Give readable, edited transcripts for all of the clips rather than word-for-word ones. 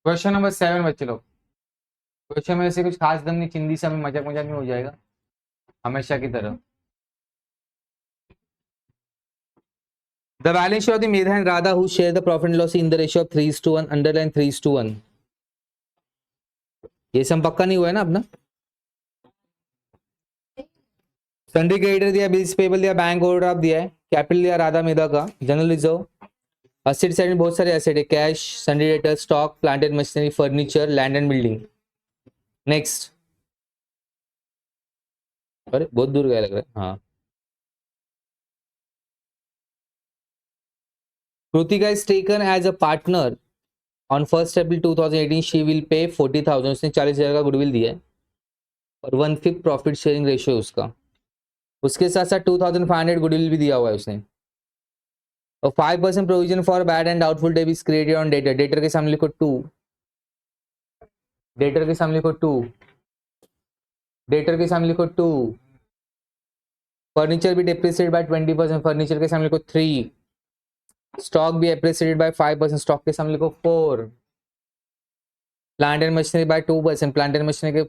Question number 7 बच्चे लोग। Question में ऐसे कुछ खास दम नहीं, चिंदी सा में मजाक मजाक में हो जाएगा हमेशा की तरह। The balance sheet of the Medha and Radha who share the profit and loss in the ratio of 3:1 underline 3:1। ये सब पक्का नहीं हुआ है ना अपना। सन्ड्री क्रेडिटर दिया, बिल्स पेबल दिया, बैंक ओवरड्राफ्ट दिया है, कैपिटल दिया राधा मेधा का, जनरल रिजर्व, एसेट साइड में बहुत सारे एसेट है, cash, sundry debtor, stock, plant and machinery, furniture, land and building. Next. अरे बहुत दूर गया लग रहा है। हाँ, Kritika is taken as a partner on 1 April 2018। She will pay 40,000। उसने 40,000 का गुडविल दिया है और 1/5 प्रॉफिट शेयरिंग रेशियो है उसका। उसके साथ साथ 2,500 गुडविल भी दिया हुआ है उसने। और 5% provision for bad and doubtful debt is created on debtor. Debtor के सामने लिखो 2। डेटर के सामने लिखो 2। डेटर के सामने लिखो 2। फर्नीचर भी डिप्रिसिएटेड बाय 20%। फर्नीचर के सामने लिखो 3। स्टॉक भी एप्रिसिएटेड बाय 5%। स्टॉक के सामने लिखो 4। Plant and machinery by 2%। Plant and machinery के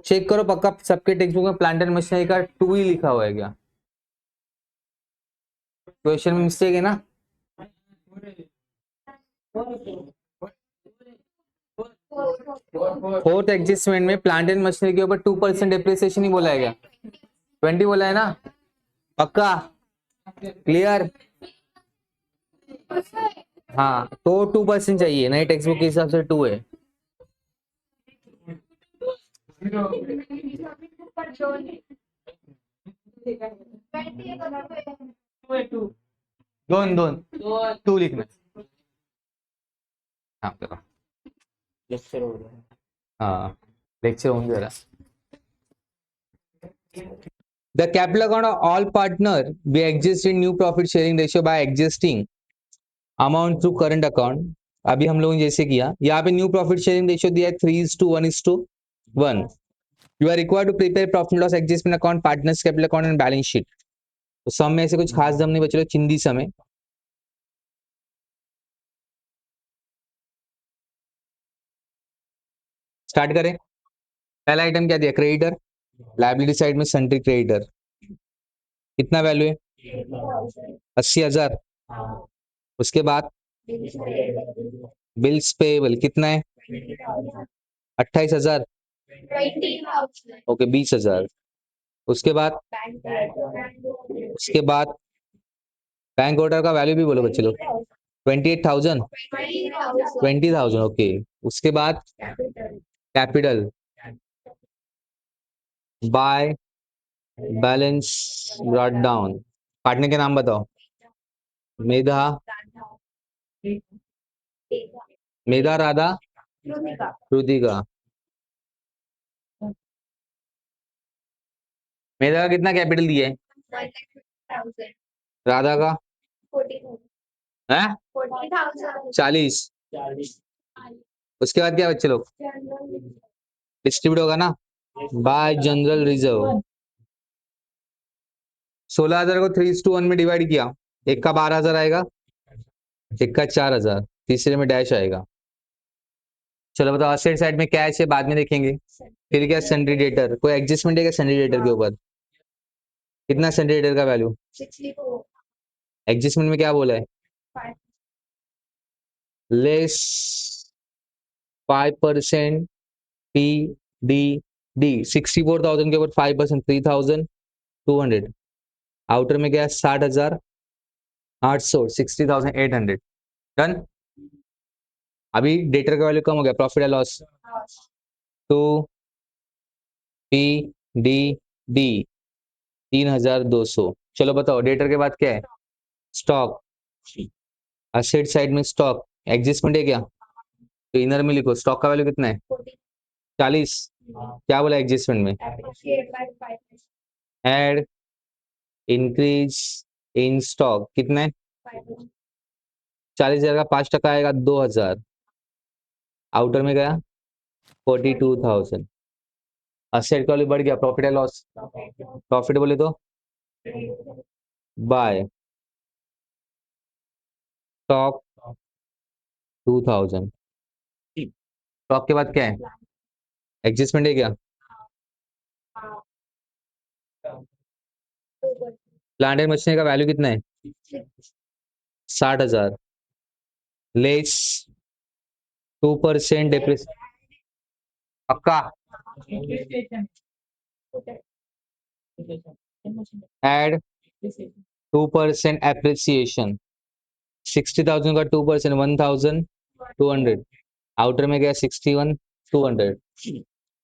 चेक करो पक्का सबके टेक्स्ट बुक में प्लांट एंड मशीनरी का 2 ही लिखा हुआ है क्या? क्वेश्चन में मिस्टेक है ना। फोर्थ एडजस्टमेंट में प्लांट एंड मशीनरी के ऊपर 2% डिप्रिसिएशन ही बोला है क्या? 20 बोला है ना पक्का? क्लियर? हाँ तो 2% चाहिए, नए टेक्स्ट बुक के हिसाब से 2 है। दोन दोन 2 लिखना। हाँ करो। लेक्चर हो रहा है। हाँ लेक्चर होने जरा। The capital account of all partner we exist in new profit sharing ratio by adjusting amount through current account। अभी हम लोगों ने जैसे किया, यहाँ पे न्यू प्रॉफिट शेयरिंग रेशियो दिया है 3:1:1। You are required to prepare profit loss adjustment account, partners capital account and balance sheet. तो सम में से कुछ खास दम नहीं बचे, चिंदी समय। स्टार्ट करें। पहला आइटम क्या दिया? क्रेडिटर। लायबिलिटी साइड में सन्ड्री क्रेडिटर कितना वैल्यू है? 80,000। उसके बाद बिल्स पेएबल कितना है? 28,000। ओके 20,000। उसके बाद बैंक ऑर्डर का वैल्यू भी बोलो बच्चे लोग। 28,000। 20,000 ओके। उसके बाद capital by balance brought down. Partner के नाम बताओ। मेधा, मेधा, राधा, कृतिका। मेधा का कितना कैपिटल दिया है? राधा का है 40। उसके बाद क्या बच्चे लोग? डिस्ट्रीब्यूट होगा ना बाय जनरल रिजर्व। 16,000 को 3:1 में डिवाइड किया, एक का 12,000 आएगा, एक का 4,000, तीसरे में डैश आएगा। चलो बताओ असेट साइड में कैश है, बाद में देखेंगे। फिर क्या? Sundry debtor. कोई एडजस्टमेंट है क्या सन्ड्री डेटर के ऊपर? कितना सन्ड्री डेटर का वैल्यू? एडजस्टमेंट में क्या बोला है? Less 5% P D D. 64,000 के ऊपर 5% 3,200। आउटर में क्या? 60,800 60,800। डन। अभी डेटर का वैल्यू कम हो गया, प्रॉफिट या loss? To P D D 3,200। चलो बताओ डेटर के बाद क्या है? स्टॉक। असेट साइड में स्टॉक एडजस्टमेंट है क्या? तो इनर में लिखो स्टॉक का वैल्यू कितना है? 40। क्या बोला एडजस्टमेंट में? एड इंक्रीज इन स्टॉक कितना है? 40,000 का 5% आएगा 2,000। आउटर में गया 42,000। असेट का वैल्यू बढ़ गया, प्रॉफिट या लॉस? प्रॉफिट बोले तो बाय स्टॉक 2,000। स्टॉक के बाद क्या है? एडजस्टमेंट है क्या? प्लांट एंड मशीनरी का वैल्यू कितना है? 60,000 लेस 2% डिप्रेस पक्का एड 2% एप्रिसिएशन 60,000 का 2% 1,200 आउटर में गया 61,200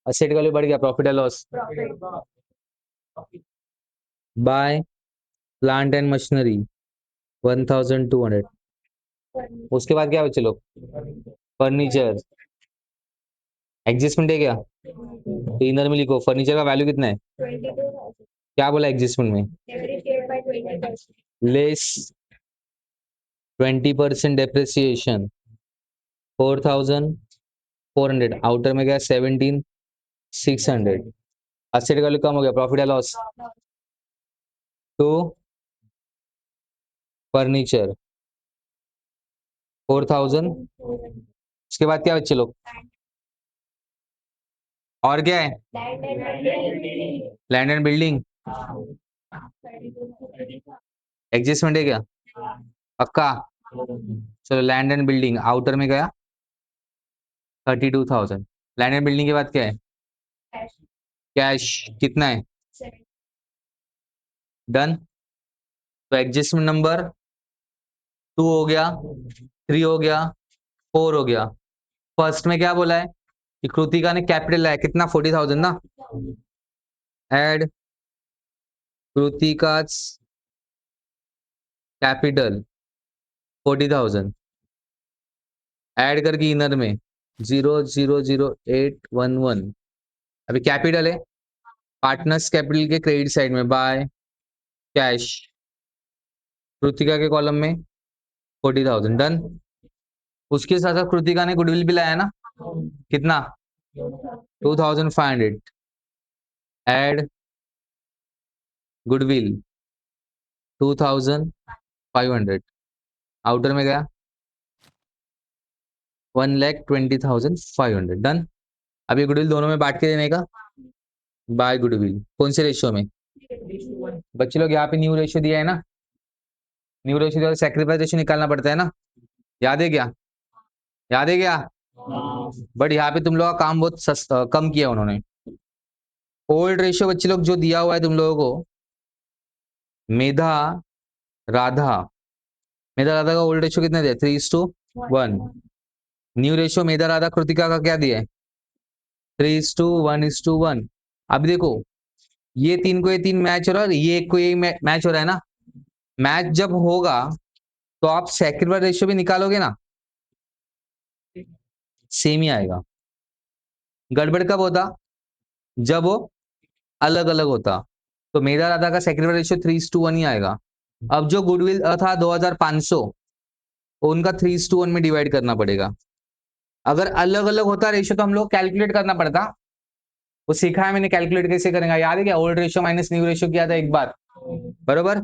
असेट वैल्यू बढ़ गया profit and loss by plant and machinery 1,200 उसके बाद क्या बचे लोग फर्नीचर एडजस्टमेंट है क्या तो इनर में लिखो फर्नीचर का वैल्यू कितना है क्या बोला एडजस्टमेंट में लेस 20% डेप्रिसिएशन 4,400 आउटर में गया 17,600 असेट वैल्यू कम हो गया प्रॉफिट या लॉस तो फर्नीचर 4,000 उसके बाद क्या बच्चे लोग और क्या है लैंड एंड बिल्डिंग एडजस्टमेंट है क्या पक्का चलो लैंड एंड बिल्डिंग आउटर में गया 32,000 लैंड एंड बिल्डिंग के बाद क्या है कैश कितना है डन तो एडजस्टमेंट नंबर 2 हो गया 3 हो गया 4 हो गया फर्स्ट में क्या बोला है कि कृतिका ने कैपिटल लाया कितना 40,000 ना एड कृतिका कैपिटल 40,000 ऐड करके इनर में 0,00811 अभी कैपिटल है पार्टनर्स कैपिटल के क्रेडिट साइड में बाय कैश कृतिका के कॉलम में 40,000 डन उसके साथ साथ कृतिका ने गुडविल भी लाया ना कितना 2,500 ऐड गुडविल 2,500 आउटर में गया 1,20,500 डन अभी गुडविल दोनों में बांट के देने का बाय गुडविल कौन से रेशियो में बच्चे लोग यहाँ पे न्यू रेशियो दिया है ना न्यू रेशियो दिया सैक्रिफाइस रेशियो निकालना पड़ता है ना याद है क्या याद है क्या बट यहाँ पे तुम लोग का काम बहुत कम किया उन्होंने ओल्ड रेशियो बच्चे लोग जो दिया हुआ है तुम लोगों को मेधा राधा मेधा राधा का ओल्ड रेशियो कितना दिया 3:1 न्यू रेशियो मेधा राधा कृतिका का क्या दिया है 3:1 अभी देखो ये तीन को ये तीन मैच हो रहा है ये एक को ये मैच हो रहा है ना मैच जब होगा तो आप सैक्रिफाइस रेशियो भी निकालोगे ना सेम ही आएगा गड़बड़ कब होता जब वो अलग अलग होता तो मेरा राधा का सैक्रिफाइस रेशियो 3:1 ही आएगा अब जो गुडविल था 2,500 उनका 3:1 में डिवाइड करना पड़ेगा अगर अलग अलग होता रेशियो तो हम लोग कैलकुलेट करना पड़ता वो सीखा है मैंने कैलकुलेट कैसे करेंगे याद है क्या old ratio minus new ratio किया था एक बार बरोबर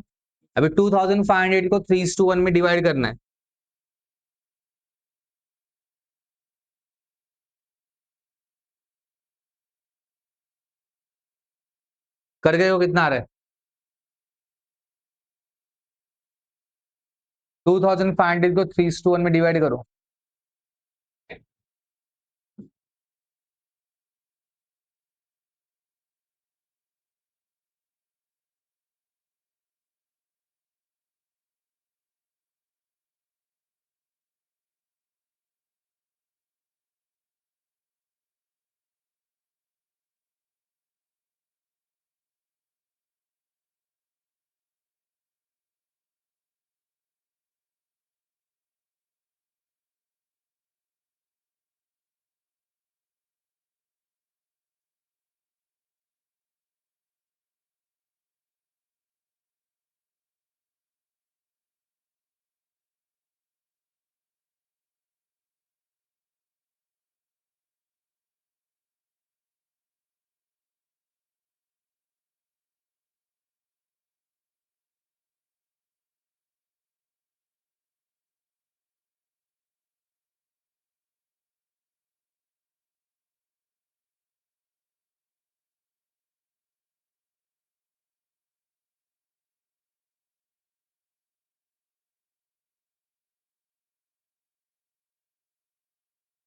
अभी 2,500 को 3:1 में डिवाइड करना है कर गए हो कितना आ रहा है 2,500 को 3:1 में डिवाइड करो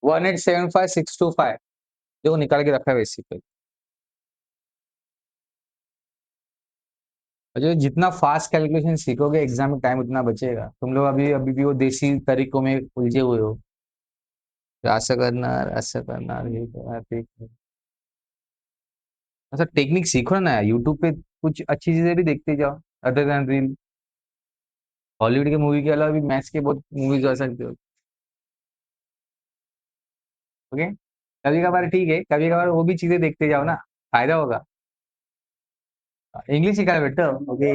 1875625 देखो निकाल के रखा है वैसे पे। जो जितना फास्ट कैलकुलेशन सीखोगे एग्जाम में टाइम उतना बचेगा। तुम लोग अभी अभी भी वो देसी तरीकों में उलझे हुए हो, ऐसा करना ऐसा करना ये करना, ठीक है। अच्छा टेक्निक सीखो ना यार, यूट्यूब पे कुछ अच्छी चीजें भी देखते जाओ अदर देन रील। हॉलीवुड के मूवी के अलावा भी मैथ्स के बहुत मूवीज आ सकते हो। ओके, कभी कभार ठीक है, कभी कभार वो भी चीजें देखते जाओ ना, फायदा होगा। इंग्लिश सिखा है बेटा। ओके।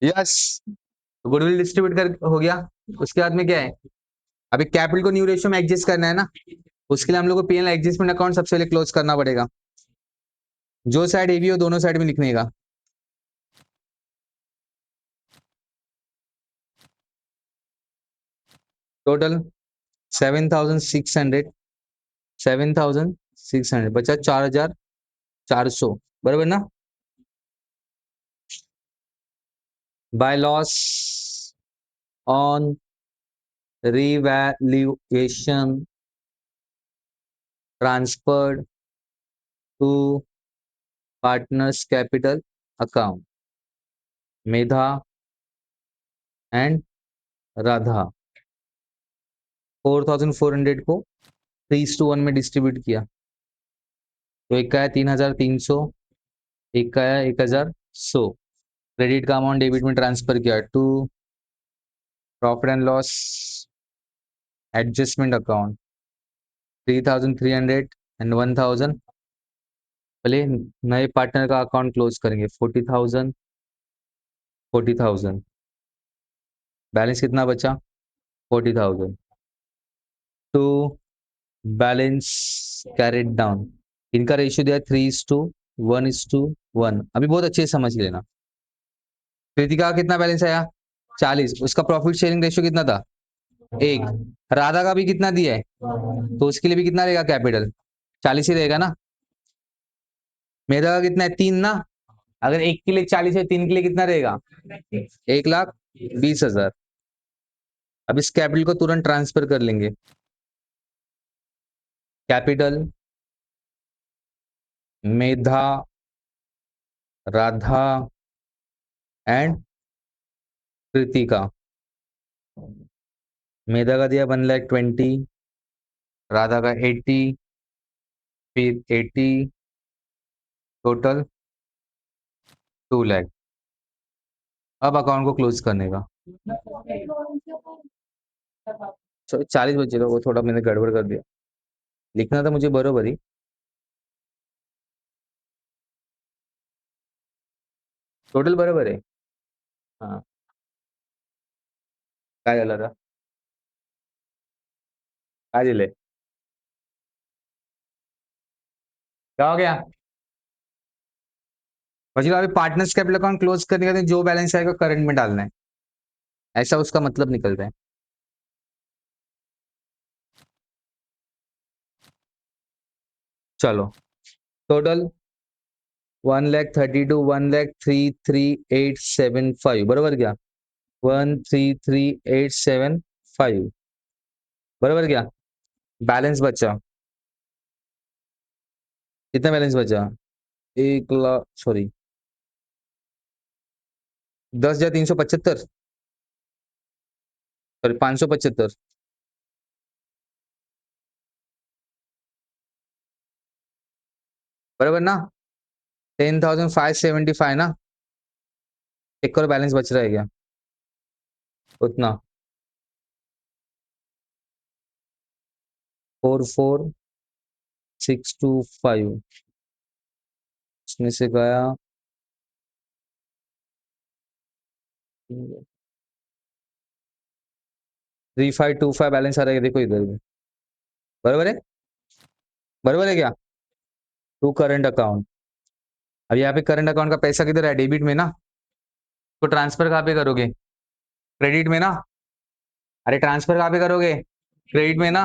यस, गुडविल डिस्ट्रीब्यूट कर हो गया। उसके बाद में क्या है, अभी कैपिटल को न्यू रेशियो में एडजस्ट करना है ना। उसके लिए हम लोग को पीएनएल एडजस्टमेंट अकाउंट सबसे पहले क्लोज करना पड़ेगा। जो साइड ए बी हो दोनों साइड में लिखने का। टोटल 7,600, 7,600 बचा 4,400, बराबर ना। By loss on revaluation transferred to partners capital account, Medha and Radha 4,400 को 3:1 में डिस्ट्रीब्यूट किया। तो एक का है 3,300, एक का है 1,100। क्रेडिट का अमाउंट डेबिट में ट्रांसफर किया to profit and loss adjustment account 3,300 and 1,000। पहले नए पार्टनर का अकाउंट क्लोज करेंगे 40,000, 40,000। बैलेंस कितना बचा 40,000 टू बैलेंस कैरिड डाउन। इनका रेशियो दिया 3:1:1। अभी बहुत अच्छे से समझ लेना। कृतिका का कितना बैलेंस आया 40, उसका प्रॉफिट शेयरिंग रेशियो कितना था 1। राधा का भी कितना दिया है, तो उसके लिए भी कितना रहेगा कैपिटल 40 ही रहेगा ना। मेरा का कितना है 3 ना, अगर एक के लिए 40 है 3 के लिए कितना रहेगा 1,20,000। अब इस कैपिटल को तुरंत ट्रांसफर कर लेंगे। Capital Medha Radha and Kritika. मेधा का दिया 1,20,000, राधा का 80, फिर 80, टोटल 2,00,000। अब अकाउंट को क्लोज करने का। 40 बचे, वो थोड़ा मैंने गड़बड़ कर दिया, लिखना था मुझे बरोबर ही। टोटल बरोबर आहे। हाँ, काय झालं आता, काय दिले, क्या हो गया। बच्चों अभी पार्टनर्स कैपिटल अकाउंट क्लोज करने का जो बैलेंस आएगा करंट में डालना है, ऐसा उसका मतलब निकलता है। चलो टोटल 1,32, 1,33,875, बरोबर क्या 1,33,875, बरोबर क्या। बैलेंस बचा, कितना बैलेंस बचा 1,00,000, सॉरी 10,375, सॉरी 575, बराबर ना। 10,575 ना। एक और बैलेंस बच रहा है क्या उतना 44,625, इसमें से गया 3,525 बैलेंस आ रहा है, देखो इधर में, बराबर है, बराबर है क्या। To current account. अब यहाँ पे करंट अकाउंट का पैसा किधर है डेबिट में ना, तो ट्रांसफर कहाँ पे करोगे क्रेडिट में ना, अरे ट्रांसफर कहाँ पे करोगे, क्रेडिट में ना,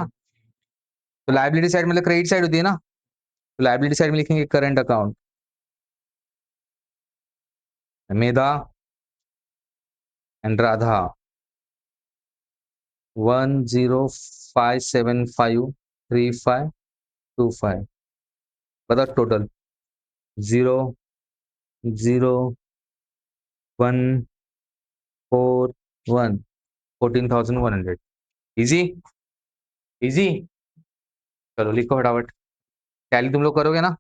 तो लायबिलिटी साइड मतलब क्रेडिट साइड होती है ना, तो लायबिलिटी साइड में लिखेंगे current account, Medha and Radha 10575352 बताओ टोटल 00141 14,100 इजी इजी। चलो लिखो फटाफट, टैली तुम लोग करोगे ना।